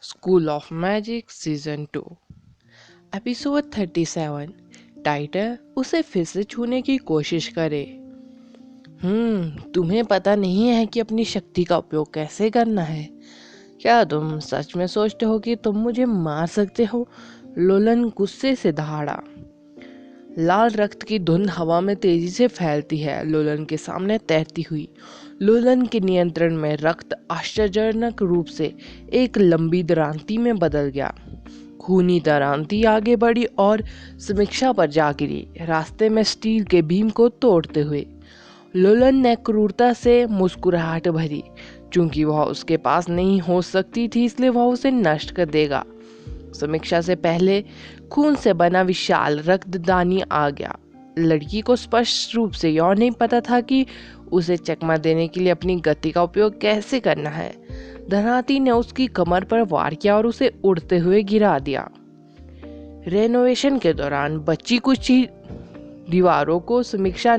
School of magic season 2 episode 37। Title उसे फिर से छूने की कोशिश करे। तुम्हें पता नहीं है कि अपनी शक्ति का उपयोग कैसे करना है। क्या तुम सच में सोचते हो कि तुम मुझे मार सकते हो? लोलन गुस्से से दहाड़ा। लाल रक्त की धुंध हवा में तेजी से फैलती है, लोलन के सामने तैरती हुई। लोलन के नियंत्रण में रक्त आश्चर्यजनक रूप से एक लंबी दरांती में बदल गया। खूनी दरांती आगे बढ़ी और समीक्षा पर जा गिरी, रास्ते में स्टील के बीम को तोड़ते हुए। लोलन ने क्रूरता से मुस्कुराहट भरी। चूंकि वह उसके पास नहीं हो सकती थी, इसलिए वह उसे नष्ट कर देगा। समीक्षा से पहले खून से बना विशाल रक्तदानी आ गया। लड़की को स्पष्ट रूप से यह नहीं पता था कि उसे चकमा देने के लिए अपनी गति का उपयोग कैसे करना है। धनाती ने उसकी कमर पर वार किया और उसे उड़ते हुए गिरा दिया। रेनोवेशन के दौरान बची कुछ ही दीवारों को समीक्षा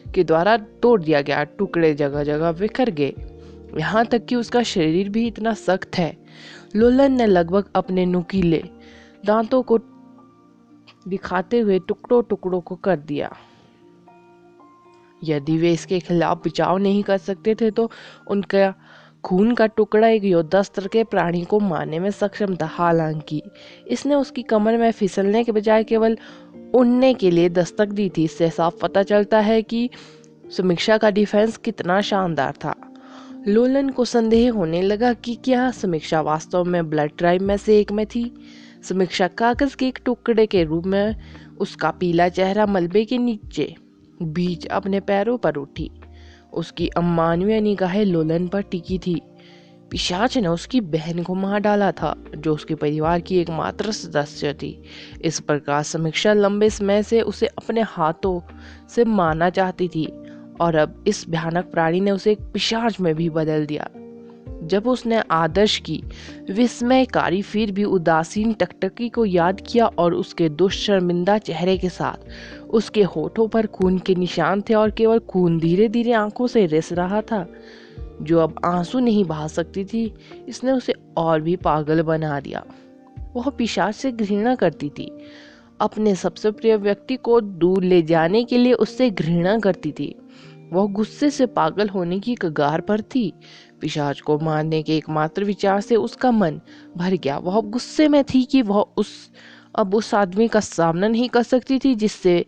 के द्वारा तोड़ दिया गया। टुकड़े जगह जगह बिखर गए, यहाँ तक कि उसका शरीर भी इतना सख्त है। लोलन ने लगभग अपने नुकीले दांतों को दिखाते हुए टुकड़ों टुकड़ों को कर दिया। यदि वे इसके खिलाफ बचाव नहीं कर सकते थे तो उनका खून का टुकड़ा एक योद्धास्त्र के प्राणी को मारने में सक्षम था। हालांकि इसने उसकी कमर में फिसलने के बजाय केवल उड़ने के लिए दस्तक दी थी। इससे साफ पता चलता है कि समीक्षा का डिफेंस कितना शानदार था। लोलन को संदेह होने लगा कि क्या समीक्षा वास्तव में ब्लड ट्राइब में से एक में थी। समीक्षा कागज के एक टुकड़े के रूप में उसका पीला चेहरा मलबे के नीचे बीच अपने पैरों पर उठी। उसकी अमानवीय निगाहें लोलन पर टिकी थी। पिशाच ने उसकी बहन को मार डाला था, जो उसके परिवार की एकमात्र सदस्य थी। इस प्रकार समीक्षा लंबे समय से उसे अपने हाथों से मारना चाहती थी, और अब इस भयानक प्राणी ने उसे एक पिशाच में भी बदल दिया। जब उसने आदर्श की विस्मयकारी फिर भी उदासीन टकटकी को याद किया और उसके दुष्शर्मिंदा चेहरे के साथ उसके होठों पर खून के निशान थे और केवल खून धीरे धीरे आंखों से रिस रहा था, जो अब आंसू नहीं बहा सकती थी, इसने उसे और भी पागल बना दिया। वह पिशाच से घृणा करती थी। अपने सबसे प्रिय व्यक्ति को दूर ले जाने के लिए उससे घृणा करती थी। वह गुस्से से पागल होने की कगार पर थी। पिशाच को मारने के एकमात्र विचार से उसका मन भर गया। वह गुस्से में थी कि वह अब उस आदमी का सामना नहीं कर सकती थी जिससे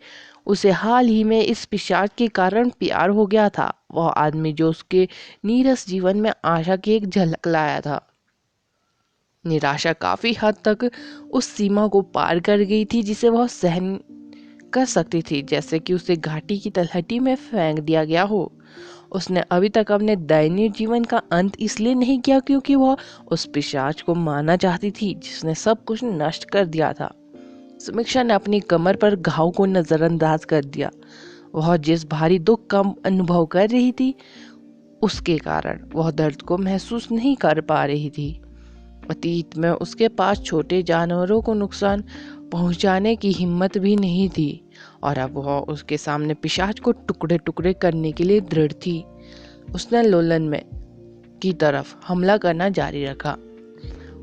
उसे हाल ही में इस पिशाच के कारण प्यार हो गया था। वह आदमी जो उसके नीरस जीवन में आशा की एक झलक लाया था। निराशा काफी हद तक उस सीमा को पार कर गई थी जिसे वह सहन कर सकती थी, जैसे कि उसे घाटी की तलहटी में फेंक दिया गया हो। उसने अभी तक अपने दयनीय जीवन का अंत इसलिए नहीं किया क्योंकि वह उस पिशाच को मारना चाहती थी जिसने सब कुछ नष्ट कर दिया था। समीक्षा ने अपनी कमर पर घाव को नजरअंदाज कर दिया। वह जिस भारी दुख का अनुभव कर रही थी, उसके कारण वह दर्द को महसूस नहीं कर पा रही थी। अतीत में उसके पास छोटे जानवरों को नुकसान पहुंचाने की हिम्मत भी नहीं थी, और अब वह उसके सामने पिशाच को टुकड़े टुकड़े करने के लिए दृढ़ थी। उसने लोलन में की तरफ हमला करना जारी रखा।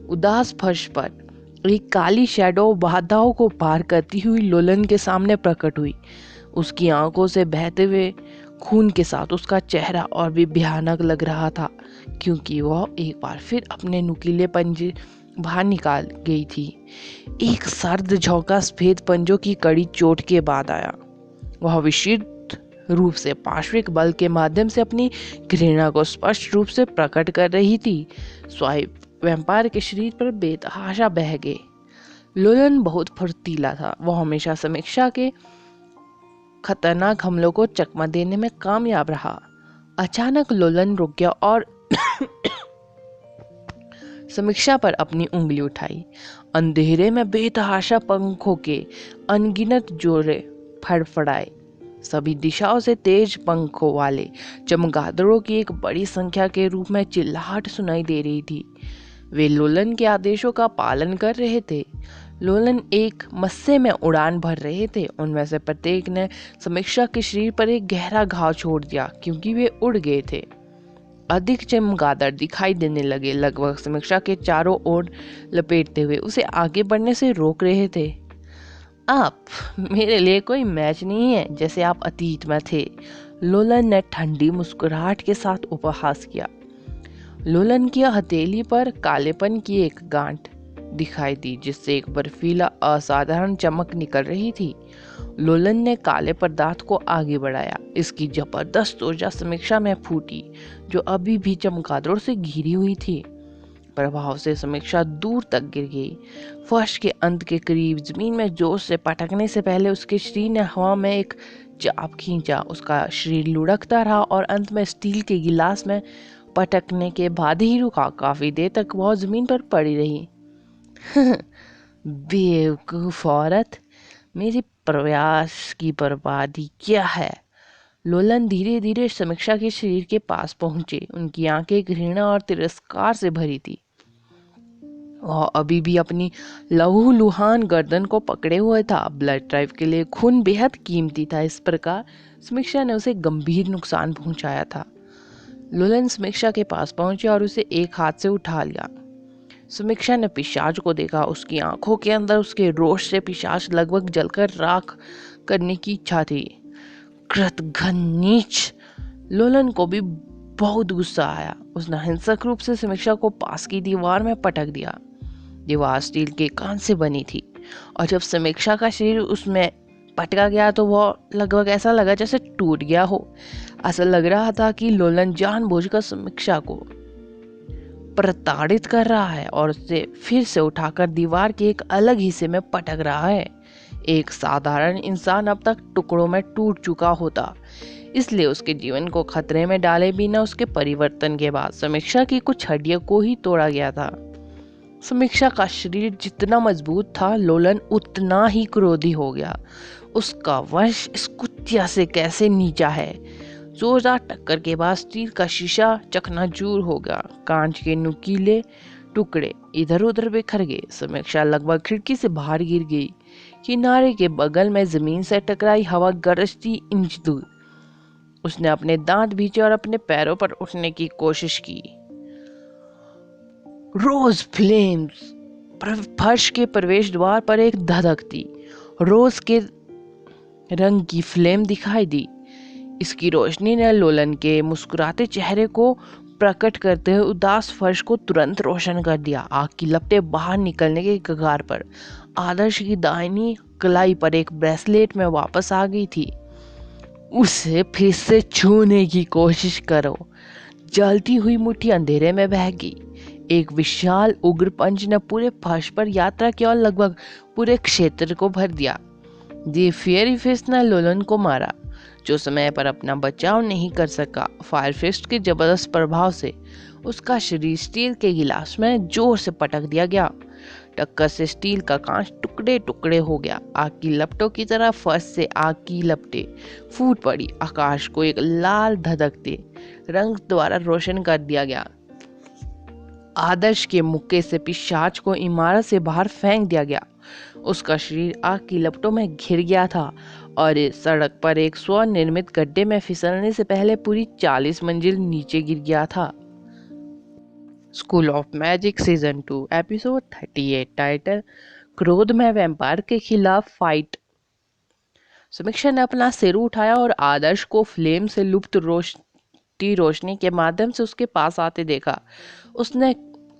उदास फर्श पर एक काली शैडो बाधाओं को पार करती हुई लोलन के सामने प्रकट हुई। उसकी आंखों से बहते हुए खून के साथ उसका चेहरा और भी भयानक लग रहा था, क्योंकि वह एक बार फिर अपने नुकीले पंजे बाहर निकाल गई थी। एक सर्द झोंका सफेद पंजों की कड़ी चोट के बाद आया। वह विशुद्ध रूप से पार्श्विक बल के माध्यम से अपनी घृणा को स्पष्ट रूप से प्रकट कर रही थी। स्वाइप वैम्पायर के शरीर पर बेतहाशा बह गए। लोलन बहुत फुर्तीला था। वह हमेशा समीक्षा के खतरनाक हमलों को चकमा देने में कामयाब रहा। अचानक लोलन रुक गया और समीक्षा पर अपनी उंगली उठाई। अंधेरे में बेतहाशा पंखों के अनगिनत जोड़े फड़फड़ाए। सभी दिशाओं से तेज पंखों वाले चमगादड़ों की एक बड़ी संख्या के रूप में चिल्लाहट सुनाई दे रही थी। वे लोलन के आदेशों का पालन कर रहे थे। लोलन एक मस्से में उड़ान भर रहे थे। उनमें से प्रत्येक ने समीक्षा के शरीर पर एक गहरा घाव छोड़ दिया, क्योंकि वे उड़ गए थे। अधिक चमगादड़ दिखाई देने लगे, लगभग समीक्षा के चारों ओर लपेटते हुए उसे आगे बढ़ने से रोक रहे थे। आप मेरे लिए कोई मैच नहीं है जैसे आप अतीत में थे, लोलन ने ठंडी मुस्कुराहट के साथ उपहास किया। लोलन की हथेली पर कालेपन की एक गांठ दिखाई दी जिससे एक बर्फीला असाधारण चमक निकल रही थी। लोलन ने काले पदार्थ को आगे बढ़ाया। इसकी जबरदस्त ऊर्जा समीक्षा में फूटी, जो अभी भी चमगादड़ों से घिरी हुई थी। प्रभाव से समीक्षा दूर तक गिर गई। फर्श के अंत के करीब जमीन में जोश से पटकने से पहले उसके शरीर ने हवा में एक चाप खींचा। उसका शरीर लुढ़कता रहा और अंत में स्टील के गिलास में पटकने के बाद ही रुका। काफी देर तक वह जमीन पर पड़ी रही। बेवकूफ औरत, मेरे प्रयास की बर्बादी क्या है? लोलन धीरे धीरे समीक्षा के शरीर के पास पहुंचे। उनकी आंखें घृणा और तिरस्कार से भरी थी। वह अभी भी अपनी लहूलुहान गर्दन को पकड़े हुए था। ब्लड ड्राइव के लिए खून बेहद कीमती था। इस प्रकार समीक्षा ने उसे गंभीर नुकसान पहुंचाया था। लोलन समीक्षा के पास पहुंचे और उसे एक हाथ से उठा लिया। समीक्षा ने पिशाच को देखा। उसकी आंखों के अंदर उसके रोष से पिशाच लगभग जलकर राख करने की इच्छा थी। कृतघ्न नीच! लोलन को भी बहुत गुस्सा आया। उसने हिंसक रूप से समीक्षा को पास की दीवार में पटक दिया। दीवार स्टील के कान से बनी थी और जब समीक्षा का शरीर उसमें पटका गया तो वह लगभग ऐसा लगा जैसे टूट गया हो। ऐसा लग रहा था कि लोलन जानबूझकर समीक्षा को प्रताड़ित कर रहा है और उसे फिर से उठाकर दीवार के एक अलग हिस्से में पटक रहा है। एक साधारण इंसान अब तक टुकड़ों में टूट चुका होता, इसलिए उसके जीवन को खतरे में डाले बिना उसके परिवर्तन के बाद समीक्षा की कुछ हड्डियों को ही तोड़ा गया था। समीक्षा का शरीर जितना मजबूत था, लोलन उतना ही क्रोधी हो गया। उसका वंश इस कुत्तिया से कैसे नीचा है। जोरदार टक्कर के बाद स्टील का शीशा चकनाचूर हो गया। कांच के नुकीले टुकड़े इधर उधर बिखर गए। समीक्षा लगभग खिड़की से बाहर गिर गई। किनारे के बगल में जमीन से टकराई हवा गरजती इंच दूर। उसने अपने दांत भींचे और अपने पैरों पर उठने की कोशिश की। रोज फ्लेम्स! फर्श के प्रवेश द्वार पर एक धधक थी। रोज के रंग की फ्लेम दिखाई दी। इसकी रोशनी ने लोलन के मुस्कुराते चेहरे को प्रकट करते हुए उदास फर्श को तुरंत रोशन कर दिया। आग की लपटें बाहर निकलने के कगार पर। आदर्श की दाहिनी कलाई पर एक ब्रेसलेट में वापस आ गई थी। उसे फिर से छूने की कोशिश करो। जलती हुई मुट्ठी अंधेरे में बह गई। एक विशाल उग्र पंच ने पूरे फर्श पर यात्रा की और लगभग पूरे क्षेत्र को भर दिया। दी फेयरी फिस्ट ने लोलन को मारा, जो समय पर अपना बचाव नहीं कर सका। फायर फिस्ट के जबरदस्त प्रभाव से उसका शरीर स्टील के गिलास में जोर से पटक दिया गया। टक्कर से स्टील का कांच टुकड़े टुकड़े हो गया। आग की लपटों की तरह फर्श से आग की लपटें फूट पड़ी। आकाश को एक लाल धधकते रंग द्वारा रोशन कर दिया गया। आदर्श के मुक्के से पिशाच को इमारत से बाहर फेंक दिया गया। उसका शरीर आग की लपटों में घिर गया था और इस सड़क पर एक स्वनिर्मित गड्ढे में फिसलने से पहले पूरी 40 मंजिल नीचे गिर गया था। School of magic season 2 episode 38 title क्रोध में वैम्पायर के खिलाफ फाइट। समीक्षा ने अपना सिर उठाया और आदर्श को फ्लेम से लुप्त रोशनी के माध्यम से उसके पास आते देखा। उसने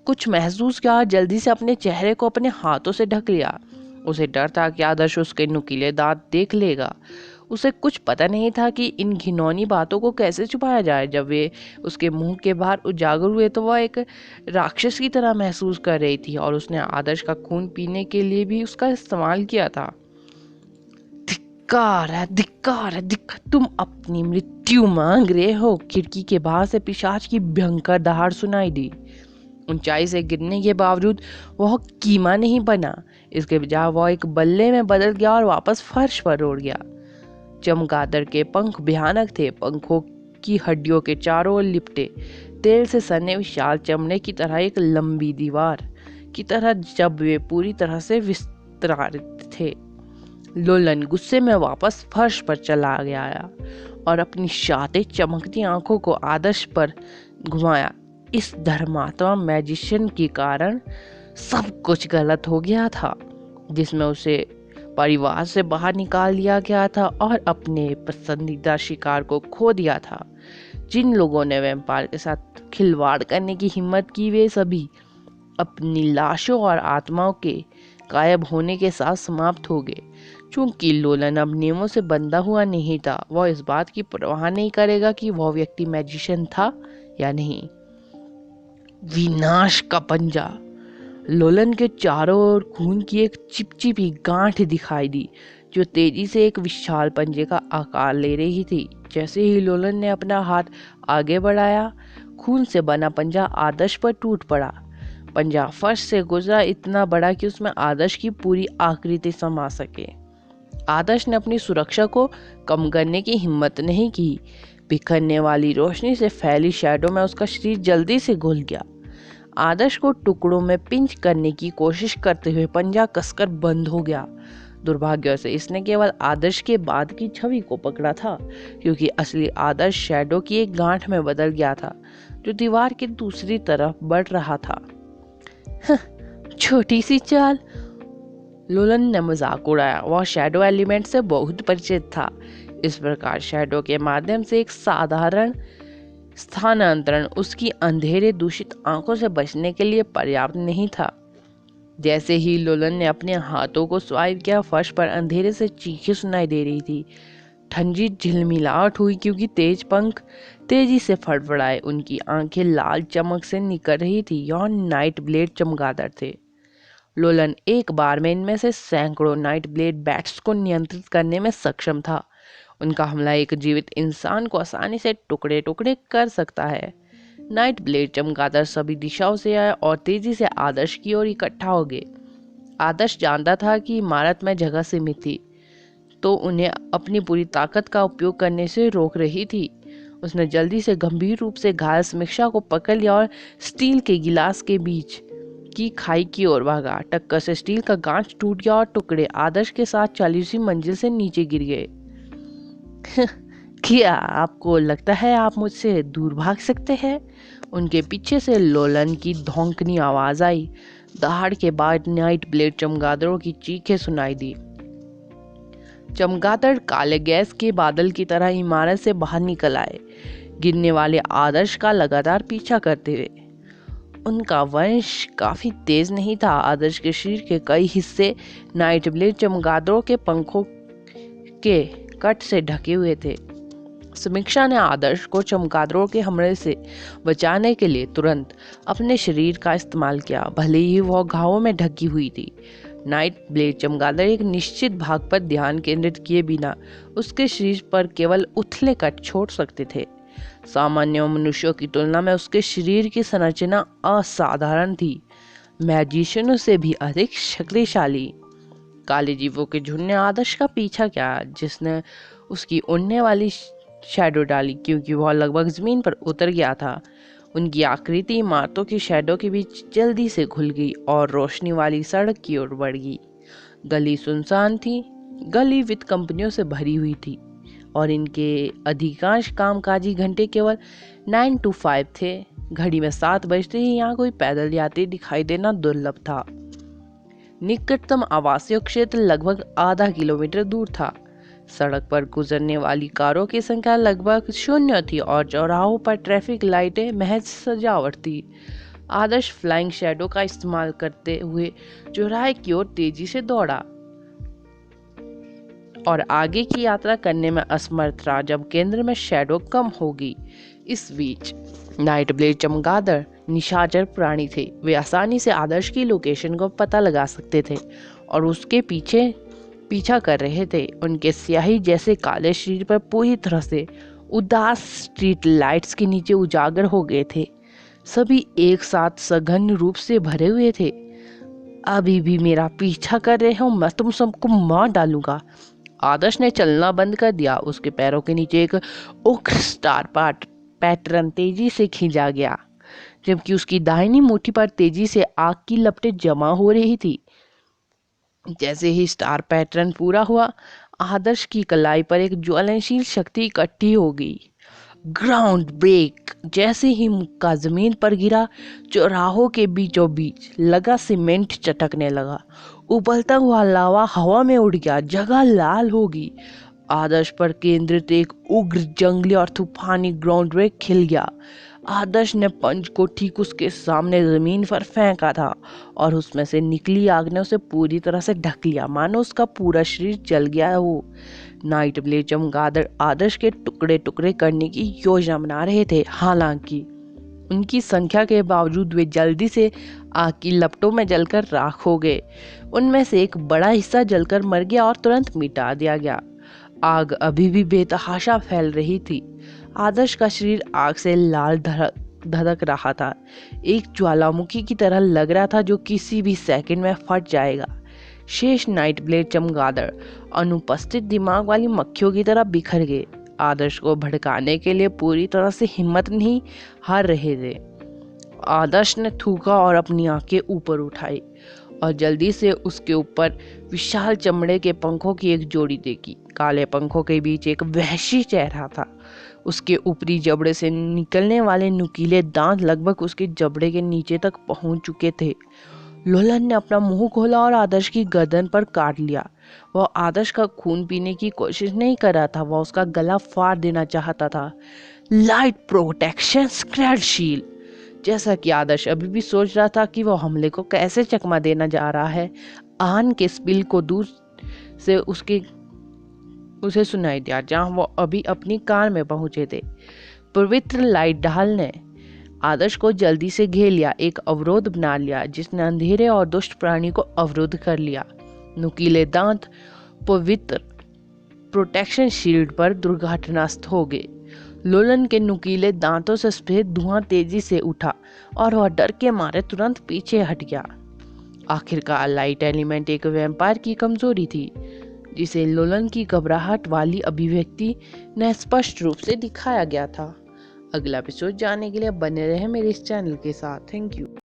कुछ महसूस किया और जल्दी से अपने चेहरे को अपने हाथों से ढक लिया। उसे डर था कि आदर्श उसके नुकीले दांत देख लेगा। उसे कुछ पता नहीं था कि इन घिनौनी बातों को कैसे छुपाया जाए। जब वे उसके मुंह के बाहर उजागर हुए तो वह एक राक्षस की तरह महसूस कर रही थी और उसने आदर्श का खून पीने के लिए भी उसका इस्तेमाल किया था। धिक्कार है, धिक्कार है, तुम अपनी मृत्यु मांग रहे हो। खिड़की के बाहर से पिशाच की भयंकर दहाड़ सुनाई दी। ऊंचाई से गिरने के बावजूद वह कीमा नहीं बना। इसके बजाय वह एक बल्ले में बदल गया और वापस फर्श पर उड़ गया। चमगादड़ के पंख भयानक थे। पंखों की हड्डियों के चारों ओर लिपटे तेल से सने विशाल चमड़े की तरह एक लंबी दीवार की तरह, जब वे पूरी तरह से विस्तारित थे। लोलन गुस्से में वापस फर्श पर चला गया और अपनी शाते चमकती आंखों को आदर्श पर घुमाया। इस धर्मात्मा मैजिशियन के कारण सब कुछ गलत हो गया था, जिसमें उसे परिवार से बाहर निकाल दिया गया था और अपने पसंदीदा शिकार को खो दिया था। जिन लोगों ने वैम्पायर के साथ खिलवाड़ करने की हिम्मत की, वे सभी अपनी लाशों और आत्माओं के गायब होने के साथ समाप्त हो गए। चूंकि लोलन अब नियमों से बंधा हुआ नहीं था, वह इस बात की परवाह नहीं करेगा कि वह व्यक्ति मैजिशियन था या नहीं। विनाश का पंजा। लोलन के चारों ओर खून की एक चिपचिपी गांठ दिखाई दी, जो तेजी से एक विशाल पंजे का आकार ले रही थी। जैसे ही लोलन ने अपना हाथ आगे बढ़ाया, खून से बना पंजा आदर्श पर टूट पड़ा। पंजा फर्श से गुजरा, इतना बड़ा कि उसमें आदर्श की पूरी आकृति समा सके। आदर्श ने अपनी सुरक्षा को कम करने की हिम्मत नहीं की। बिखरने वाली रोशनी से फैली शैडो में उसका शरीर जल्दी से घुल गया। आदर्श को टुकड़ों में पिंच करने की कोशिश करते हुए पंजा कसकर बंद हो गया। दुर्भाग्य से इसने केवल आदर्श के बाद की छवि को पकड़ा था, क्योंकि असली आदर्श शैडो की एक गांठ में बदल गया था, जो दीवार की दूसरी तरफ बढ़ रहा था। छोटी सी चाल, लोलन ने मजाक उड़ाया। वह शैडो एलिमेंट से बहुत परिचित था। इस प्रकार शैडो के माध्यम से एक साधारण स्थानांतरण उसकी अंधेरे दूषित आंखों से बचने के लिए पर्याप्त नहीं था। जैसे ही लोलन ने अपने हाथों को स्वाइप किया, फर्श पर अंधेरे से चीखें सुनाई दे रही थी। ठंडी झिलमिलाहट हुई, क्योंकि तेज पंख तेजी से फड़फड़ाए। उनकी आंखें लाल चमक से निकल रही थी। यह नाइट ब्लेड चमगादड़ थे। लोलन एक बार में इनमें से सैकड़ों नाइट ब्लेड बैट्स को नियंत्रित करने में सक्षम था। उनका हमला एक जीवित इंसान को आसानी से टुकड़े टुकड़े कर सकता है। नाइट ब्लेड चमगादड़ सभी दिशाओं से आए और तेजी से आदर्श की ओर इकट्ठा हो गए। आदर्श जानता था कि इमारत में जगह सीमित थी, तो उन्हें अपनी पूरी ताकत का उपयोग करने से रोक रही थी। उसने जल्दी से गंभीर रूप से घायल समीक्षा को पकड़ लिया और स्टील के गिलास के बीच की खाई की ओर भागा। टक्कर से स्टील का गांच टूट गया और टुकड़े आदर्श के साथ 40वीं मंजिल से नीचे गिर गए। क्या आपको लगता है आप मुझसे दूर भाग सकते हैं? उनके पीछे से लोलन की धौंकनी आवाज आई। दहाड़ के बाद नाइट ब्लेड चमगादड़ों की चीखें सुनाई दी। चमगादड़ काले गैस के बादल की तरह इमारत से बाहर निकल आए, गिरने वाले आदर्श का लगातार पीछा करते हुए। उनका वंश काफी तेज नहीं था। आदर्श के शरीर के कई हिस्से नाइट ब्लेड चमगादड़ों के पंखों के कट से ढके हुए थे। समीक्षा ने आदर्श को चमगादड़ों के हमले से बचाने के लिए तुरंत अपने शरीर का इस्तेमाल किया, भले ही वह घावों में ढकी हुई थी। नाइट ब्लेड चमगादड़ एक निश्चित भाग पर ध्यान केंद्रित किए बिना उसके शरीर पर केवल उथले कट छोड़ सकते थे। सामान्य मनुष्यों की तुलना में उसके शरीर की संरचना असाधारण थी, मैजिशियनों से भी अधिक शक्तिशाली। काले जीवों के झुंड ने आदर्श का पीछा किया, जिसने उसकी उड़ने वाली शैडो डाली, क्योंकि वह लगभग जमीन पर उतर गया था। उनकी आकृति इमारतों की शैडो के बीच जल्दी से घुल गई और रोशनी वाली सड़क की ओर बढ़ गई। गली सुनसान थी। गली वित्त कंपनियों से भरी हुई थी और इनके अधिकांश कामकाजी घंटे केवल 9 to 5 थे। घड़ी में 7 बजते ही यहाँ कोई पैदल यात्री दिखाई देना दुर्लभ था। निकटतम आवासीय क्षेत्र लगभग आधा किलोमीटर दूर था। सड़क पर गुजरने वाली कारों की संख्या लगभग 0 थी और चौराहों पर ट्रैफिक लाइटें महज सजावट थी। आदर्श फ्लाइंग शैडो का इस्तेमाल करते हुए चौराहे की ओर तेजी से दौड़ा और आगे की यात्रा करने में असमर्थ रहा जब केंद्र में शैडो कम होगी। इस बीच नाइट ब्लेड चमगादड़ निशाचर प्राणी थे। वे आसानी से आदर्श की लोकेशन को पता लगा सकते थे और उसके पीछा कर रहे थे। उनके स्याही जैसे काले शरीर पर पूरी तरह से उदास स्ट्रीट लाइट्स के नीचे उजागर हो गए थे। सभी एक साथ सघन रूप से भरे हुए थे। अभी भी मेरा पीछा कर रहे हो? मैं तुम सबको मार डालूंगा। आदर्श ने चलना बंद कर दिया। उसके पैरों के नीचे एक उग्र स्टार पैटर्न तेजी से खींचा गया, जबकि उसकी दाहिनी मुट्ठी पर तेजी से आग की लपटें जमा हो रही थी। जैसे ही स्टार पैटर्न पूरा हुआ, आदर्श की कलाई पर एक ज्वलनशील शक्ति इकट्ठी हो गई। Ground break. जैसे ही मुक्का जमीन पर गिरा, चौराहों के बीचों बीच लगा सीमेंट चटकने लगा। उबलता हुआ लावा हवा में उड़ गया, जगह लाल होगी। आदर्श पर केंद्रित एक उग्र जंगली और तूफानी ग्राउंड ब्रेक खिल गया। आदर्श ने पंच को ठीक उसके सामने जमीन पर फेंका था और उसमें से निकली आग ने उसे पूरी तरह से ढक लिया, मानो उसका पूरा शरीर जल गया हो। नाइट ब्लेड चमगादड़ आदर्श के टुकड़े टुकड़े करने की योजना बना रहे थे। हालांकि उनकी संख्या के बावजूद वे जल्दी से आग की लपटों में जलकर राख हो गए। उनमें से एक बड़ा हिस्सा जलकर मर गया और तुरंत मिटा दिया गया। आग अभी भी बेतहाशा फैल रही थी। आदर्श का शरीर आग से लाल धधक रहा था, एक ज्वालामुखी की तरह लग रहा था जो किसी भी सेकंड में फट जाएगा। शेष नाइट ब्लेड चमगादड़ अनुपस्थित दिमाग वाली मक्खियों की तरह बिखर गए। आदर्श को भड़काने के लिए पूरी तरह से हिम्मत नहीं हार रहे थे। आदर्श ने थूका और अपनी आंखें ऊपर उठाई और जल्दी से उसके ऊपर विशाल चमड़े के पंखों की एक जोड़ी देखी। काले पंखों के बीच एक वहशी चेहरा था। उसके ऊपरी जबड़े से निकलने वाले नुकीले दांत लगभग उसके जबड़े के नीचे तक पहुंच चुके थे। लोलन ने अपना मुंह खोला और आदर्श की गर्दन पर काट लिया। वह आदर्श का खून पीने की कोशिश नहीं कर रहा था, वह उसका गला फाड़ देना चाहता था। Light protection screed shield. जैसा कि आदर्श अभी भी सोच रहा था कि वह हमले को कैसे चकमा देना जा रहा है, आन के स्पिल को दूर से उसे सुनाई दिया, जहां वो अभी अपनी कार में पहुंचे थे। पवित्र लाइट ढाल ने आदर्श को जल्दी से घेर लिया, एक अवरोध बना लिया जिसने अंधेरे और दुष्ट प्राणी को अवरुद्ध कर लिया। नुकीले दांत पवित्र प्रोटेक्शन शील्ड पर दुर्घटनास्थ हो गए। लोलन के नुकीले दांतों से सफेद धुआं तेजी से उठा और वह डर के मारे तुरंत पीछे हट गया। आखिरकार लाइट एलिमेंट एक वैम्पायर की कमजोरी थी, जिसे लोलन की घबराहट वाली अभिव्यक्ति ने स्पष्ट रूप से दिखाया गया था। अगला एपिसोड जानने के लिए बने रहे मेरे इस चैनल के साथ। Thank you.